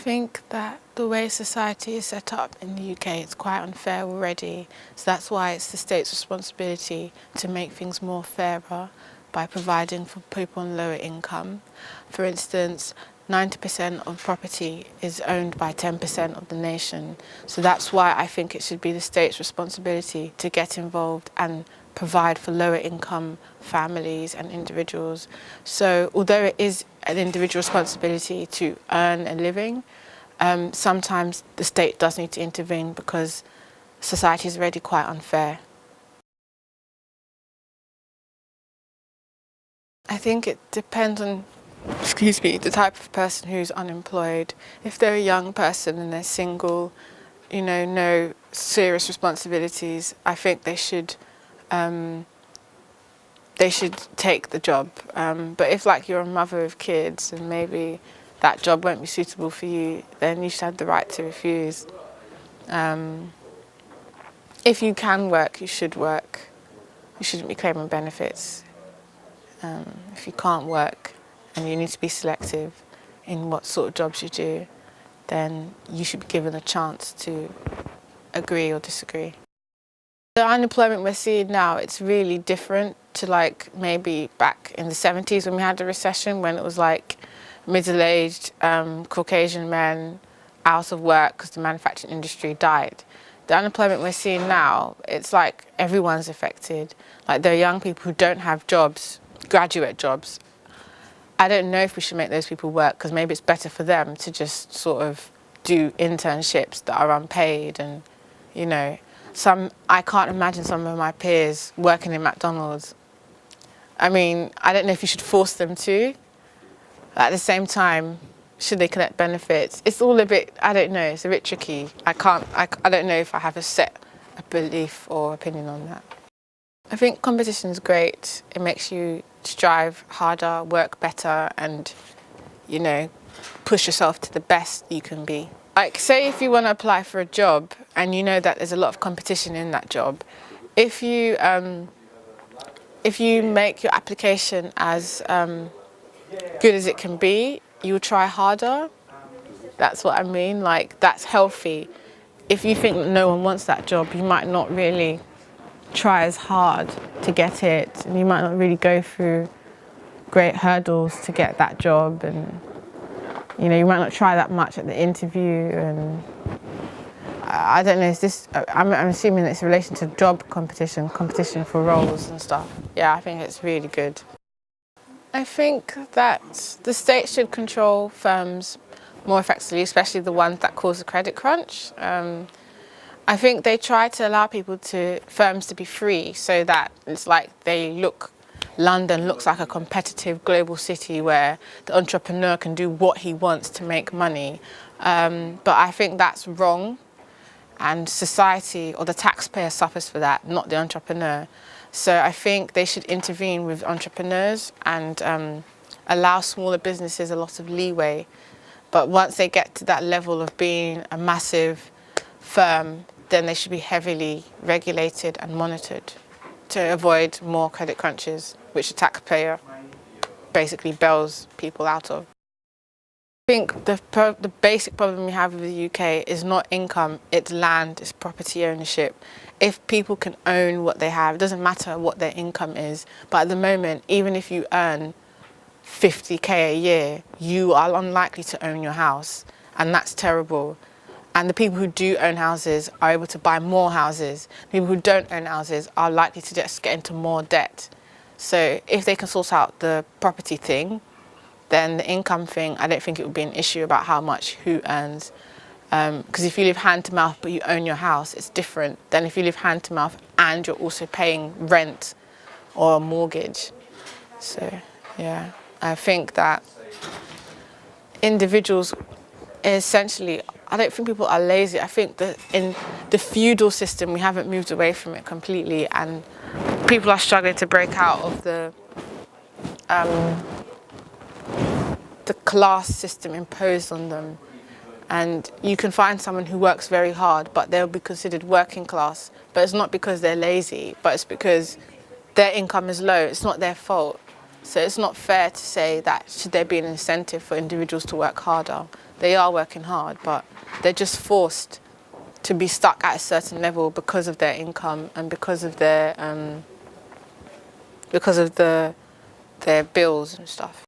think that the way society is set up in the UK is quite unfair already. So that's why it's the state's responsibility to make things more fairer by providing for people on lower income. For instance, 90% of property is owned by 10% of the nation. So that's why I think it should be the state's responsibility to get involved and provide for lower income families and individuals. So although it is an individual responsibility to earn a living, sometimes the state does need to intervene because society is already quite unfair. I think it depends on, the type of person who's unemployed. If they're a young person and they're single, no serious responsibilities, I think they should take the job. But if you're a mother of kids and maybe that job won't be suitable for you, then you should have the right to refuse. If you can work, you should work. You shouldn't be claiming benefits. If you can't work and you need to be selective in what sort of jobs you do, then you should be given a chance to agree or disagree. The unemployment we're seeing now, it's really different to maybe back in the 70s when we had a recession, when it was middle-aged Caucasian men out of work because the manufacturing industry died. The unemployment we're seeing now, it's everyone's affected. There are young people who don't have jobs, graduate jobs. I don't know if we should make those people work because maybe it's better for them to just sort of do internships that are unpaid and, I can't imagine some of my peers working in McDonald's. I mean, I don't know if you should force them to. At the same time, should they collect benefits? It's all a bit, I don't know, it's a bit tricky. I don't know if I have a belief or opinion on that. I think competition is great. It makes you strive harder, work better, and, push yourself to the best you can be. Say if you want to apply for a job and you know that there's a lot of competition in that job, if you make your application as good as it can be, you'll try harder. That's what I mean. That's healthy. If you think that no one wants that job, you might not really try as hard to get it, and you might not really go through great hurdles to get that job, and you might not try that much at the interview. And I don't know, I'm assuming it's in relation to job competition for roles and stuff. Yeah, I think it's really good. I think that the state should control firms more effectively, especially the ones that cause a credit crunch. I think they try to allow firms to be free so that it's London looks like a competitive global city where the entrepreneur can do what he wants to make money. But I think that's wrong, and society or the taxpayer suffers for that, not the entrepreneur. So I think they should intervene with entrepreneurs and allow smaller businesses a lot of leeway. But once they get to that level of being a massive firm, then they should be heavily regulated and monitored to avoid more credit crunches, which the taxpayer basically bails people out of. I think the basic problem we have with the UK is not income, it's land, it's property ownership. If people can own what they have, it doesn't matter what their income is, but at the moment, even if you earn 50k a year, you are unlikely to own your house, and that's terrible. And the people who do own houses are able to buy more houses. People who don't own houses are likely to just get into more debt. So if they can sort out the property thing, then the income thing, I don't think it would be an issue about how much who earns. Because if you live hand to mouth but you own your house, it's different than if you live hand to mouth and you're also paying rent or a mortgage. So yeah, I think that individuals essentially, I don't think people are lazy. I think that in the feudal system, we haven't moved away from it completely, and people are struggling to break out of the class system imposed on them. And you can find someone who works very hard, but they'll be considered working class. But it's not because they're lazy, but it's because their income is low. It's not their fault. So it's not fair to say that should there be an incentive for individuals to work harder. They are working hard, but they're just forced to be stuck at a certain level because of their income and because of their bills and stuff.